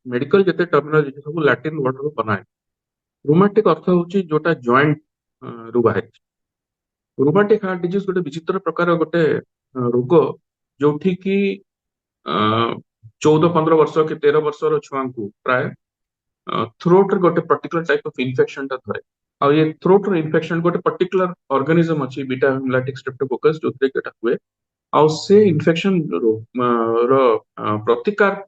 Medical जते terminology सब Latin word रो बनाए। रूमेटिक अर्थ होची जोटा जॉइंट रु बाहर। रूमेटिक हार्ट डिजीज गोटे विचित्र प्रकार गोटे रोग जोठी की 14-15 वर्ष कि 13 वर्षर छुआ को प्राय थ्रोट रे गोटे पर्टिकुलर टाइप ऑफ इन्फेक्शन टा धरे। आ ये थ्रोट रे इन्फेक्शन गोटे पर्टिकुलर ऑर्गेनिज्म अछि बीटा हेमोलाइटिक स्ट्रेप्टोकोकस जोथे केटा हुए। आ से इन्फेक्शन रो प्रतिकार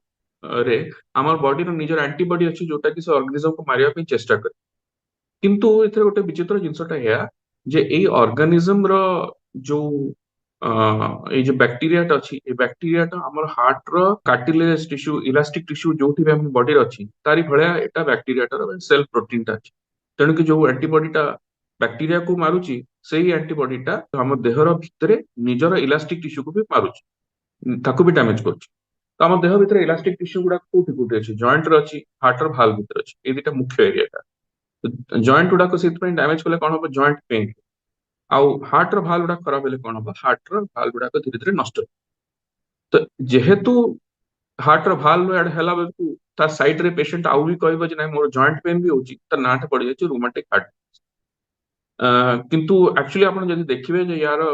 रे आमर बॉडी रो निजर एंटीबॉडी अछि जोटा कि से ऑर्गेनिज्म को मारिया पे चेष्टा करे। किंतु एथरे गोटे विचित्र जिनसटा या जे एई ऑर्गेनिज्म रो जो ए जो बैक्टीरियाटा अछि ए बैक्टीरियाटा हमर हार्ट रो कार्टिलेज टिश्यू इलास्टिक टिश्यू जोठी भी हम बॉडी रो अछि तारी भळया एटा बैक्टीरियाटा रो सेल प्रोटीन टा अछि। तेणु कि जो एंटीबॉडीटा बैक्टीरिया को मारुची सेही एंटीबॉडीटा हम देहर भितरे निजर इलास्टिक टिश्यू को भी मारुची ताको भी डैमेज करूची। तो हम देह भितरे इलास्टिक टिश्यू गुडा कोठी कोठी अछि जॉइंट रो अछि हार्ट रो भाल्व भितरे अछि ए दिटा मुख्य एरिया। जॉइंट गुडा को सिथ डैमेज कले कौन हम जॉइंट पेन आउ हार्ट रो भाल्व गुडा खराब हेले कौन हम हार्ट रो भाल्व गुडा को धीरे धीरे नष्ट। तो जेहेतु हार्ट रो भाल्व एड हैला बेलकु ता साइड रे पेशेंट आउ भी कहबो जे नै मोर जॉइंट पेन भी होची त नाटा पड़ी जाची रूमेटिक हार्ट। किंतु एक्चुअली आपण जदि देखिबे जे यार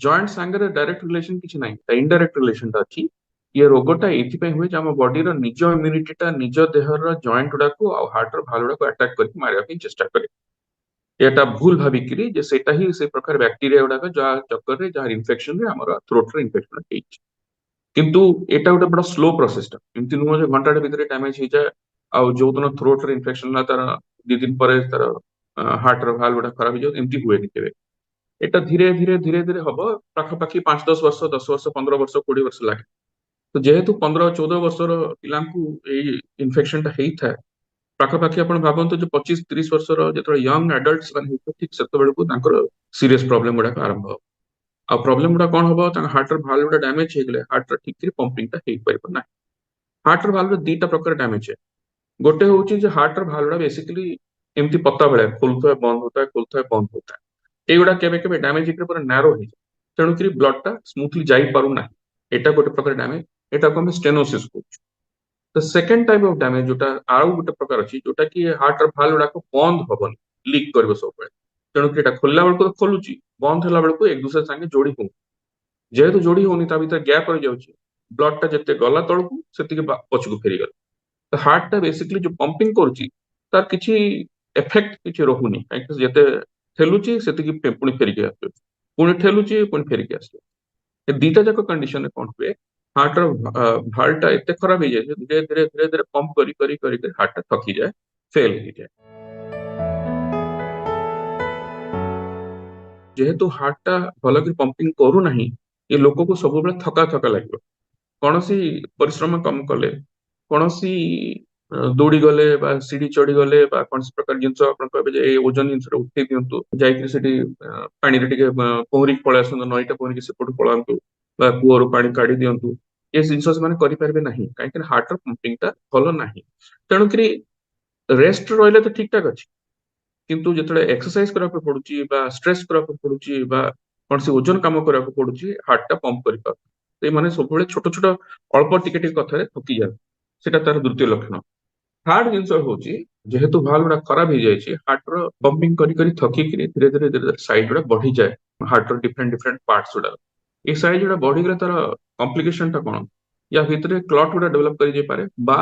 जॉइंट संगे डायरेक्ट रिलेशन किछ नै ता इनडायरेक्ट रिलेशन ता अछि। ये रोगटा एथि पे हुए जे हम बॉडी रो निज इम्यूनिटी ता निज देहर रो जॉइंट गुडा को आ हार्ट रो भाल्व गुडा को अटैक करके मारिया पे चेष्टा करे। एटा भूल भाबिकिरी जे सेटा ही से प्रकार बैक्टीरिया गुडा जा चक्कर रे जा इन्फेक्शन रे हमर थ्रोट रे इन्फेक्शन हेछि। किंतु एटा गोटे बड़ा स्लो प्रोसेस टा एमति नुह जे घंटाटे भितरे डैमेज हो जाए आ जो दिन थ्रोट रे इन्फेक्शन ना तार 2 दिन पर तार हार्ट रो भाल्व गुडा खराब हो जाए एमति हुए नि केबे। एटा धीरे धीरे धीरे धीरे हबो पाखा पाखी 5-10 वर्ष 10 वर्ष 15 वर्ष 20 वर्ष लागे। तो जेहेतु 15-14 वर्षर पिलांकु ए इन्फेक्शन टा हेई था पाखा पाखी आपण भाबंतु जे 25-30 वर्षर जेतरा यंग एडल्ट्स माने ठीक सेते बेलकु तांकर सीरियस प्रॉब्लम गुडा आरंभ हो। आ प्रॉब्लम गुडा कोन हबो तांका हार्ट रो भाल्व गुडा डैमेज हे गेले हार्ट रो ठीक से पंपिंग ता हेई परबो ना। हार्ट रो भाल्व रो दीटा प्रकार डैमेज है। गोटे होची जे हार्ट रो भाल्व गुडा बेसिकली एमती पत्ता बेले खुलता है बंद होता है खुलता है बंद होता है। एगुडा केबे केबे डैमेज हे पूरा नैरो हे तेणु करी ब्लड टा स्मूथली जाई पारु ना। एटा गोटे प्रकार डैमेज एटा को हम स्टेनोसिस कहू। तो सेकंड टाइप ऑफ डैमेज जोटा आउ गोटे प्रकार अछि जोटा कि हार्ट रो भाल्व गुडा को बंद होबनी लीक करबो सब बेले। तेणु कि एटा खोलला बेलको खोलुची बंद होला बेलको एक दूसरे संगे जोड़ी हो जेहेतु जोड़ी होनी ता भीतर गैप रह जाउची ब्लड टा जते गला तळकू सेतिके पछकू फेरी गला। तो हार्ट टा बेसिकली जो पंपिंग करूची तार किछि इफेक्ट किछि रहुनी काहे जते ठेलुची सेतिके पुणी फेरी के आसु पुणी ठेलुची पुणी फेरी के आसु। ए दीटा जाक कंडीशन कोन हुए हार्ट रो भाल्व टा एते खराब हे जाय धीरे धीरे धीरे धीरे पंप करी करी करी हार्ट टा थकी जाए फेल हो जाए। जेहेतु हार्ट टा भल कि पंपिंग करू नाही ये लोक को सब बेले थका थका लागो कौनसी परिश्रम कम कले कौनसी दौड़ी गले बा सीढ़ी चढ़ी गले बा कौन प्रकार जिनस आप कहबे जे ओजन जिनस उठे दिंतु जाइकि सेठी पानी रे टिके पहरी पळे आसंतु नईटा पहरी सेपटू पळांतु बा कुओर पानी काढी दियंतु ये जिनस माने करि परबे नाही काहे हार्ट रो पंपिंग ता भलो नाही। तेणु करी रेस्ट रहले तो ठीक ठाक अछि किंतु जेतले एक्सरसाइज करा पे पडुची बा स्ट्रेस करा पे पडुची बा कौन से ओजन काम करा पे पडुची हार्ट टा पंप करि पार ए माने सब बेले छोट छोट अल्प टिके टिके कथारे थकी जाय सेटा तार द्वितीय लक्षण। थर्ड जिनस होची जेहेतु भाल्व गुडा खराब हो जायछि हार्ट रो पंपिंग करी करी थकी करी धीरे धीरे धीरे साइड गुडा बढ़ी जाए हार्ट रो डिफरेंट डिफरेंट पार्ट्स गुडा ए साइड गुडा बढ़ी गले तार कॉम्प्लिकेशन टा कोन या भितरे क्लॉट गुडा डेवलप करि जाय पारे बा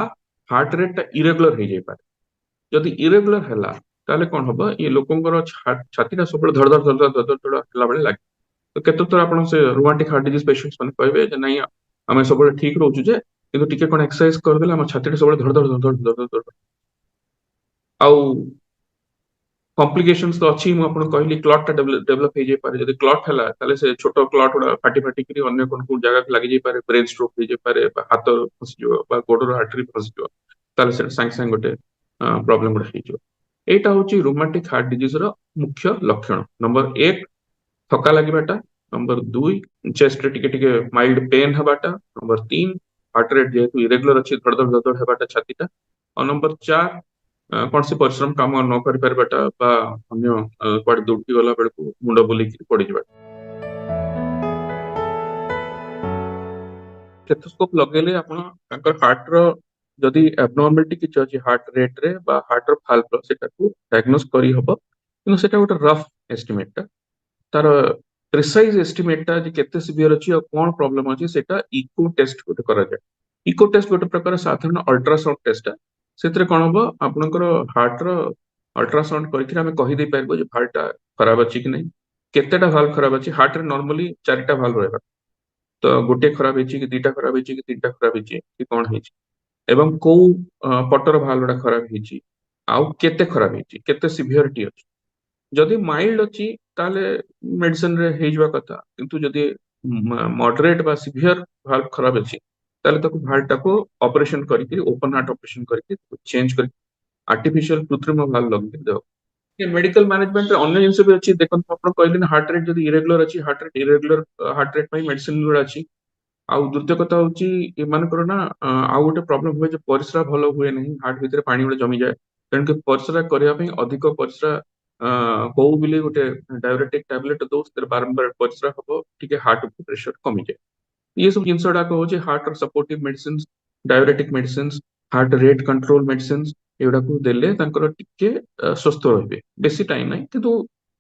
हार्ट रेट टा इरेगुलर हो जाय पारे। जदि इरेगुलर हैला ताले कोन हबो ये लोकंकर छाती टा सब धड़ धड़ धड़ धड़ धड़ धड़ हला बेले लागे। तो केते तर आपण से रूमेटिक हार्ट डिजीज पेशेंट्स माने कहबे जे नहीं आमे सब ठीक रहउछु जे किंतु टिके कोन एक्सरसाइज कर देला हम छाती सब धड़ धड़ धड़ धड़ धड़ धड़ आउ कॉम्प्लिकेशंस तो अछि मु आपण कहली क्लॉट टा डेवलप हो जाय पारे जदि क्लॉट हैला ताले से छोटो क्लॉट उडा फाटी फाटी करी अन्य कोन को जगह लागि जाय पारे ब्रेन स्ट्रोक हो जाय पारे बा हाथ फसी जो बा गोडर आर्टरी फसी जो ताले से सांग सांग गोटे प्रॉब्लम उडा हो जो। एटा होची रूमेटिक हार्ट डिजीज रो मुख्य लक्षण नंबर 1 थका लागिबाटा नंबर 2 चेस्ट रे टिके टिके माइल्ड पेन हबाटा नंबर 3 हार्ट रेट जेहेतु इरेगुलर अछि धड़ धड़ धड़ धड़ हबाटा छातीटा और नंबर 4 कौन से परिश्रम काम न करि परबाटा बा अन्य क्वाड दुटी गला बेलकु मुंड बुली कि पड़ी जबा। स्टेथोस्कोप लगेले आपण तांकर हार्ट रो जदि एबनॉर्मालिटी किछि अछि हार्ट रेट रे बा हार्ट रो भाल्व सेटा को डायग्नोस करी हबो किंतु सेटा गोटे रफ एस्टिमेट टा तार प्रिसाइज एस्टिमेट टा जे केते सिवियर अछि और कोन प्रॉब्लम अछि सेटा इको टेस्ट गोटे करा जाय इको टेस्ट गोटे प्रकार साधारण अल्ट्रासाउंड टेस्ट टा सेतरे कोन हबो आपनकर हार्ट रो अल्ट्रासाउंड करिक हमें कहि दे पारबो जे भाल्व टा खराब अछि कि नहीं केतेटा भाल्व खराब अछि हार्ट रे नॉर्मली चारिटा भाल्व रहबा तो गोटे खराब ହେଇଛି କି ଦିଟା ଖରାପ ହେଇଛି କି ତିନିଟା ଖରାପ ହେଇଛି କି କଣ ହେଇଛି ଏବଂ କୋଉ ପଟର ଭାଲ୍ଭଟା ଖରାପ ହେଇଛି ଆଉ କେତେ ଖରାପ ହେଇଛି କେତେ ସିଭିୟରିଟି ଅଛି ଯଦି ମାଇଲ୍ଡ ଅଛି ତାହେଲେ ମେଡିସିନ ରେ ହେଇଯିବା କଥା କିନ୍ତୁ ଯଦି ମଡରେଟ ବା ସିଭିୟର ଭାଲ୍ଭ ଖରାପ ଅଛି ତାହେଲେ ତାକୁ ଭାଲ୍ଭ ଟାକୁ ଅପରେସନ କରିକି ଓପନ ହାର୍ଟ ଅପରେସନ କରିକି ଚେଞ୍ଜ କରି ଆର୍ଟିଫିशियल କୃତ୍ରିମ ଭାଲ୍ଭ ଲଗେଇ ଦେବ मेडिकल मैनेजमेंट अन्य जिनस भी अच्छी देखो आप कहले हार्ट रेट जब इरेगुलर अच्छी हार्ट रेट मेडिसिन गुड़ा अच्छी आउ द्वितीय कथा हूँ एमानकर ना आउ गोटे प्रोब्लेम हुए परिस्रा भल हुए नहीं हार्ट भितर पानी गुड़ा जमी जाए तेणुक परिस्रा करने अधिक परिस्रा हो बोली गोटे डायरेटिक टैबलेट दो बारंबार परिस्रा हम टे हार्ट प्रेशर कमी जाए ये सब जिनस गुड़ाक हूँ heart supportive medicine diuretic medicine heart rate control medicine एगुड़ा देले टिके स्वस्थ रहिबे बेसी टाइम नहीं किंतु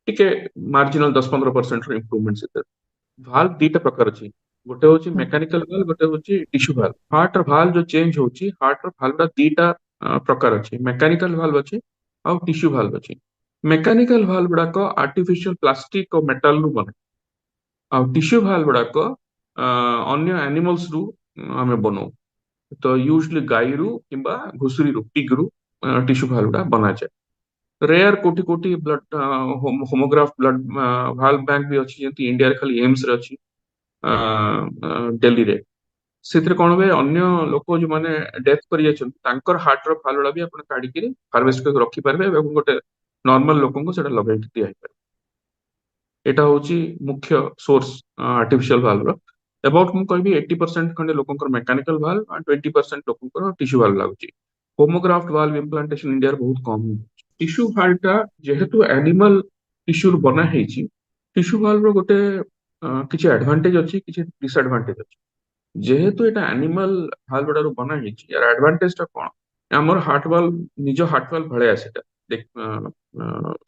टिके मार्जिनल 10-15% इम्प्रूवमेंट भाल्व दीटा प्रकार अछि गोटे होची मेकानिकल भाल्व गोटे होची टिश्यू भाल्व हार्ट भाल्व जो चेंज होची हार्ट भाल्व दा दीटा प्रकार अछि मेकानिकल भाल्व अछि और टिश्यू भाल्व अछि मेकानिकल भाल्व गुड़ाक आर्टिफिशियल प्लास्टिक और मेटल रु बने और टिश्यू भाल्व गुड़ाक अन्य एनिमल्स रु आमे बनाऊ तो यूजुअली गाई रु किंबा घुसुरी रु पिग रु टिश्यू भाल्व गुड़ा बना जाए रेयर कोटि कोटि blood homograph blood valve bank भी अछि जेंति इंडिया रे खाली एम्स रे अछि दिल्ली रे ସେଥିରେ କଣ ହୁଏ ଅନ୍ୟ ଲୋକ ଯୋଉମାନେ ଡେଥ୍ କରି ଯାଇଛନ୍ତି ତାଙ୍କର ହାର୍ଟ ର ଫାଲୁଡା ବି ଆପଣ କାଢିକି ହାର୍ଭେଷ୍ଟ କରି ରଖିପାରିବେ ଏବଂ ଗୋଟେ ନର୍ମାଲ ଲୋକଙ୍କୁ ସେଟା ଲଗେଇକି ଦିଆହେଇପାରିବ ଏଟା ହଉଛି ମୁଖ୍ୟ ସୋର୍ସ ଆର୍ଟିଫିସିଆଲ ଭାଲ୍ଭର ଏବାଉଟ୍ ମୁଁ କହିବି 80% ଖଣ୍ଡେ ଲୋକଙ୍କର ମେକାନିକାଲ ଭାଲ୍ଭ ଆଉ 20% ଲୋକଙ୍କର ଟିସ୍ୟୁ ଭାଲ୍ଭ ଲାଗୁଛି ହୋମୋଗ୍ରାଫ୍ଟ ଭାଲ୍ଭ ଇମ୍ପ୍ଲାଣ୍ଟେସନ ଇଣ୍ଡିଆରେ ବହୁତ କମ ଟିସ୍ୟୁ ଭାଲ୍ଭଟା ଯେହେତୁ ଆନିମାଲ ଟିସ୍ୟୁ ବନା ହେଇଛି ଟିସ୍ୟୁ ଭାଲ୍ଭର ଗୋଟେ କିଛି ଆଡଭାଣ୍ଟେଜ ଅଛି କିଛି ଡିସଆଡଭାଣ୍ଟେଜ ଅଛି ଯେହେତୁ ଏଟା ଆନିମାଲ ଭାଲ୍ଭ ଗୁଡାରୁ ବନା ହେଇଛି ୟାର ଆଡଭାଣ୍ଟେଜ ଟା କଣ ଆମର ହାର୍ଟ ଭାଲ୍ଭ ନିଜ ହାର୍ଟ ଭାଲ୍ଭ ଭଳିଆ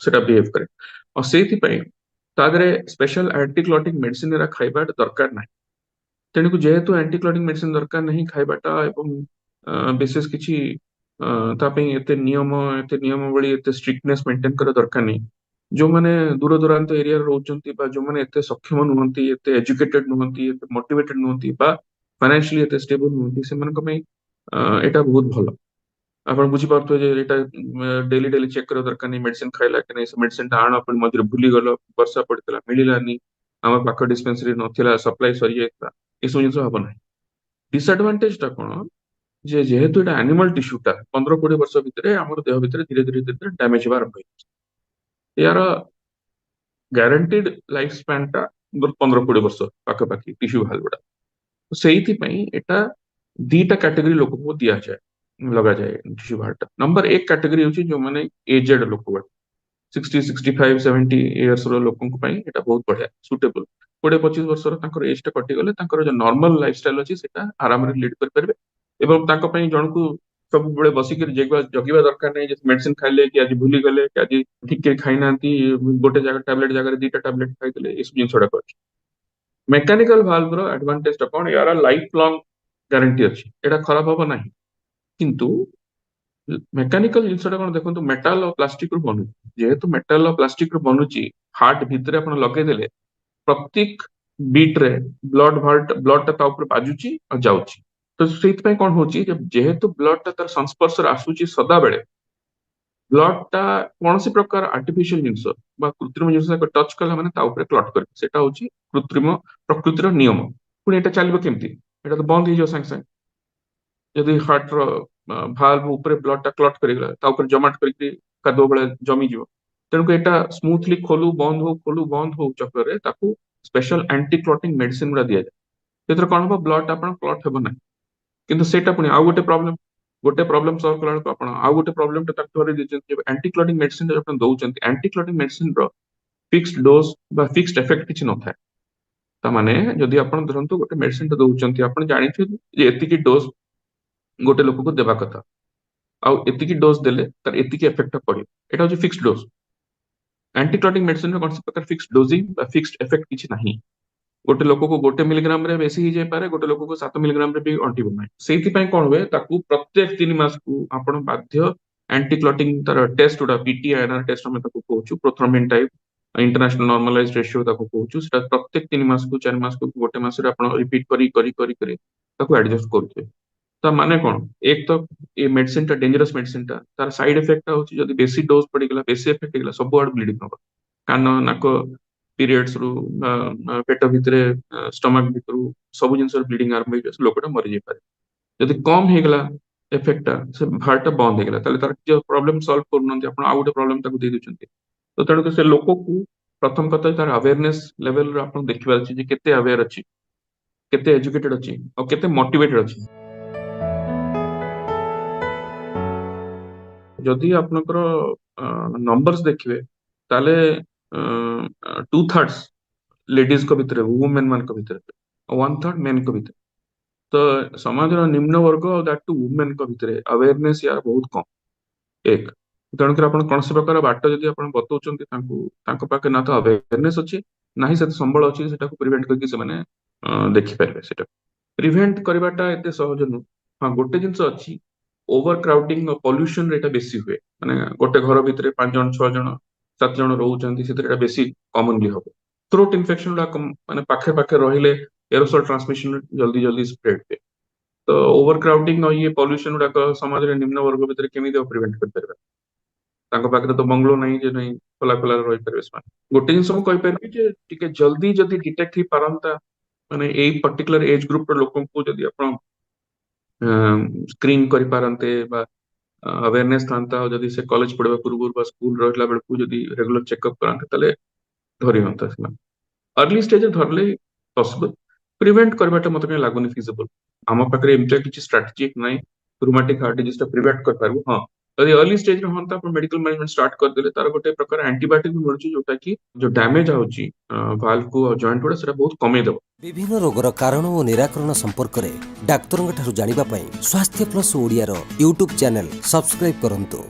ସେଟା ବିହେଭ କରେ ଆଉ ସେଇଥିପାଇଁ ତା ଦେହରେ ସ୍ପେଶାଲ ଆଣ୍ଟିକ୍ଲଟିଂ ମେଡିସିନ ଏରା ଖାଇବାଟା ଦରକାର ନାହିଁ ତେଣୁକୁ ଯେହେତୁ ଆଣ୍ଟିକ୍ଲଟିଂ ମେଡିସିନ ଦରକାର ନାହିଁ ଖାଇବାଟା ଏବଂ ବିଶେଷ କିଛି ତା ପାଇଁ ଏତେ ନିୟମାବଳୀ ଏତେ ଷ୍ଟ୍ରିକ୍ଟନେସ୍ ମେଣ୍ଟେନ କରିବା ଦରକାର ନାହିଁ ଯୋଉମାନେ ଦୂର ଦୂରାନ୍ତ ଏରିଆରେ ରହୁଛନ୍ତି ବା ଯୋଉମାନେ ଏତେ ସକ୍ଷମ ନୁହନ୍ତି ଏତେ ଏଜୁକେଟେଡ ନୁହନ୍ତି ଏତେ ମୋଟିଭେଟେଡ ନୁହନ୍ତି ବା ଫାଇନାନ୍ସିଆଲି ଏତେ ଷ୍ଟେବଲ ନୁହନ୍ତି ସେମାନଙ୍କ ପାଇଁ ଏଇଟା ବହୁତ ଭଲ ଆପଣ ବୁଝିପାରୁଥିବେ ଯେ ଏଇଟା ଡେଲି ଡେଲି ଚେକ୍ କରିବା ଦରକାର ନାହିଁ ମେଡିସିନ ଖାଇଲା କି ନାହିଁ ସେ ମେଡିସିନ ଟା ଆଣ ଆପଣ ମଝିରେ ଭୁଲିଗଲ ବର୍ଷା ପଡିଥିଲା ମିଳିଲାନି ଆମ ପାଖ ଡିସ୍ପେନ୍ସରୀ ନଥିଲା ସପ୍ଲାଇ ସରିଯାଇଥିଲା ଏସବୁ ଜିନିଷ ହବ ନାହିଁ ଡିସଆଡଭାଣ୍ଟେଜ ଟା କଣ ଯେ ଯେହେତୁ ଏଟା ଆନିମାଲ ଟିସ୍ୟୁଟା 15-20 ବର୍ଷ ଭିତରେ ଆମର ଦେହ ଭିତରେ ଧୀରେ ଧୀରେ ଧୀରେ ଡ୍ୟାମେଜ ହେବା ଆରମ୍ଭ ହେଇଛି यार ଗ୍ୟାରେଣ୍ଟିଡ ଲାଇଫ ସ୍ପାନ ଟା 15-20 ବର୍ଷ ପାଖାପାଖି ଟିସ୍ୟୁ ଭାଲ୍ଭ ଗୁଡା ସେଇଥିପାଇଁ ଏଟା ଦିଟା କ୍ୟାଟେଗୋରୀ ଲୋକଙ୍କୁ ଦିଆଯାଏ ଲଗାଯାଏ ଟିସ୍ୟୁ ଭାଲ୍ଭ ଟା ନମ୍ବର 1 କ୍ୟାଟେଗୋରୀ ହଉଛି ଯୋଉମାନେ ଏଜେଡ ଲୋକ ଗୁଡା 60, 65, 70 ଇୟର୍ସ ର ଲୋକଙ୍କ ପାଇଁ ଏଟା ବହୁତ ବଢିଆ ସୁଟେବଲ 20-25 ବର୍ଷର ତାଙ୍କର ଏଜ ଟା କଟିଗଲେ ତାଙ୍କର ଯୋଉ ନର୍ମାଲ ଲାଇଫଷ୍ଟାଇଲ ଅଛି ସେଟା ଆରାମରେ ଲିଡ୍ କରିପାରିବେ ଏବଂ ତାଙ୍କ ପାଇଁ ଜଣକୁ ସବୁବେଳେ ବସିକି ଜଗିବା ଦରକାର ନାହିଁ ଯେ ମେଡିସିନ ଖାଇଲେ କି ଆଜି ଭୁଲିଗଲେ କି ଆଜି ଠିକ ଖାଇନାହାନ୍ତି ଗୋଟେ ଜାଗା ଟାବଲେଟ ଜାଗାରେ ଦିଟା ଟାବଲେଟ ଖାଇଦେଲେ ଏସବୁ ଜିନିଷ ଗୁଡାକ ଅଛି ମେକାନିକାଲ ଭାଲ୍ଭର ଆଡଭାଣ୍ଟେଜ ଟା କଣ ୟାର ଲାଇଫ ଲଙ୍ଗ ଗ୍ୟାରେଣ୍ଟି ଅଛି ଏଟା ଖରାପ ହବ ନାହିଁ କିନ୍ତୁ ମେକାନିକାଲ ଜିନିଷଟା କଣ ଦେଖନ୍ତୁ ମେଟାଲ ଆଉ ପ୍ଲାଷ୍ଟିକ ରୁ ବନୁଛି ଯେହେତୁ ମେଟାଲ ଆଉ ପ୍ଲାଷ୍ଟିକ ରୁ ବନୁଛି ହାର୍ଟ ଭିତରେ ଆପଣ ଲଗେଇଦେଲେ ପ୍ରତ୍ୟେକ ବିଟ ରେ ବ୍ଲଡ ଟା ତା ଉପରେ ବାଜୁଛି ଆଉ ଯାଉଛି ତ ସେଇଥିପାଇଁ କଣ ହଉଛି ଯେହେତୁ ବ୍ଲଡ ଟା ତାର ସଂସ୍ପର୍ଶରେ ଆସୁଛି ସଦାବେଳେ ବ୍ଲଡ ଟା କୌଣସି ପ୍ରକାର ଆର୍ଟିଫିସିଆଲ ଜିନିଷ ବା କୃତ୍ରିମ ଜିନିଷ ଟଚ କଲା ମାନେ ତା ଉପରେ କ୍ଲଟ କରିବ ସେଟା ହଉଛି କୃତ୍ରିମ ପ୍ରକୃତିର ନିୟମ ପୁଣି ଏଟା ଚାଲିବ କେମିତି ଏଟା ତ ବନ୍ଦ ହେଇଯିବ ସାଙ୍ଗେ ସାଙ୍ଗେ ଯଦି ହାର୍ଟ ର ଭାଲ୍ଭ ଉପରେ ବ୍ଲଡ ଟା କ୍ଲଟ କରିଗଲା ତା ଉପରେ ଜମାଟ କରିକି କାଦୁଅ ଭଳିଆ ଜମିଯିବ ତେଣୁକୁ ଏଟା ସ୍ମୁଥଲି ଖୋଲୁ ବନ୍ଦ ହଉ ଚକ୍ରରେ ତାକୁ ସ୍ପେଶାଲ ଆଣ୍ଟି କ୍ଲଟିଂ ମେଡିସିନ ଗୁଡା ଦିଆଯାଏ ସେଥିରେ କଣ ହବ ବ୍ଲଡ ଟା ଆପଣ କ୍ଲଟ ହେବ ନାହିଁ କିନ୍ତୁ ସେଇଟା ପୁଣି ଆଉ ଗୋଟେ ପ୍ରୋବ୍ଲେମ ସଲ୍ଭ କଲା ବେଳକୁ ଆପଣ ଆଉ ଗୋଟେ ପ୍ରୋବ୍ଲେମ ଟା ତାକୁ ଧରି ଦେଇଛନ୍ତି ଆଣ୍ଟି କ୍ଲଟିଂ ମେଡିସିନ ଆପଣ ଦଉଛନ୍ତି ଆଣ୍ଟି କ୍ଲଟିଂ ମେଡିସିନ ର ଫିକ୍ସଡ ଡୋଜ ବା ଫିକ୍ସଡ ଏଫେକ୍ଟ କିଛି ନଥାଏ ତାମାନେ ଯଦି ଆପଣ ଧରନ୍ତୁ ଗୋଟେ ମେଡିସିନ ଟା ଦଉଛନ୍ତି ଆପଣ ଜାଣିଥିବେ ଯେ ଏତିକି ଡୋଜ गोटे लोक को देवा कथा आउ एतिकी डोज देले तार एतिकी इफेक्ट पड़े एटा होची फिक्स्ड डोज एंटीक्लॉटिंग मेडिसिन रे कौन प्रकार फिक्स्ड डोजिंग बा फिक्स्ड इफेक्ट किछि नाही गोटे लोक को गोटे मिलीग्राम रे बेसी ही जाय पारे गोटे लोक को 7 मिलीग्राम रे भी अंटिबो नाही सेति पय कोन होय ताकू प्रत्येक 3 मास को आपण बाध्य एंटीक्लॉटिंग तार टेस्ट उडा पीटीआईआर टेस्ट हम ताकू कहूछु prothrombin type international normalized ratio ताकू कहूछु सेटा प्रत्येक 3 मास को 4 मास को गोटे मास रे आपण रिपीट करी करी करी करी ताकू एडजस्ट करथि ता माने कोन एक तो ये मेडिसिन ता डेंजरस मेडिसिन ता तार साइड इफेक्ट होची जदी बेसी डोज पड़ी गेला बेसी इफेक्ट गेला सब आड ब्लीडिंग हो कान नाक पीरियड्स रु पेट भितरे स्टमक भितरु सब जिंस ब्लीडिंग आरंभ हो लोकटा मरि जाय पारे जदी कम हे गेला इफेक्ट से हार्ट बंद हे गेला ताले तार जो प्रॉब्लम सॉल्व करनंती आपण आ गोटे प्रॉब्लम ताकू दे दिचंती तो तणु से लोक को प्रथम कथा तार अवेयरनेस लेवल रो आपण देखिबा अछि जे केते अवेयर अछि केते एजुकेटेड अछि और केते मोटिवेटेड अछि जदि आपनकर नंबर्स देखिबे ताले 2/3 लेडीज को भितर वुमेन मान को भितर 1/3 मेन को भितर तो समाज निम्न वर्ग दैट टू वुमेन को भितर अवेयरनेस यार बहुत कम एक तेणुक कौन से प्रकार बाट जब आप बताऊँ पाखे ना तो अवेयरनेस अच्छी ना से संबल अच्छी से प्रिवेंट करके देखिपारे प्रिवेंट करवाटा एत सहज नुह हाँ गोटे जिनस अच्छी ओवर क्राउडिंग पॉल्यूशन रे बेसी हुए माने गोटे घर भितर 5 जन 6 जन 7 जन रोचंती से बेसी कॉमनली हम थ्रोट इन्फेक्शन माने पाखे पाखे रहिले एरोसोल ट्रांसमिशन जल्दी जल्दी स्प्रेड हुए तो ओवर क्राउडिंग और ये पॉल्यूशन गुड़ाक समाज रे निम्न वर्ग भितर केमिति प्रिवेंट कर परबा तांको पाखरे तो बंगलो नहीं जे नहीं खोला खोला रही परबे ସେମାନେ गोटे जिनस मु कहि परबी जे टिके जल्दी जदी डिटेक्ट ही पारंता माने एई पर्टिकुलर एज ग्रुप रो लोकन को जदी आपण स्क्रीन करि पारंते बा अवेयरनेस था जदि से कॉलेज पढ़वा पूर्व स्कूल रहा बेलू जदि रेगुलर चेकअप कराते ताले धरी हंता अर्ली स्टेज धरले पॉसिबल प्रिवेंट करवाटा मत कहीं लगुनि फिजिबल आम पाखे एमती किसी स्ट्राटेजी ना रूमेटिक हार्ट डिजीज प्रिवेंट कर पारबो हाँ यदि अर्ली स्टेज हंता मेडिकल मैनेजमेंट स्टार्ट करदे तार गोटे प्रकार एंटीबायोटिक भी मिलुची जोटा कि जो डैमेज होची वाल्व को जॉइंट गुडा सेटा बहुत कमे देबो विभिन्न रोगर कारण और निराकरण संपर्क में डाक्तरों ठारू जानिबा पई स्वास्थ्य प्लस ओडिया रो यूट्यूब चैनल सब्सक्राइब करंतु।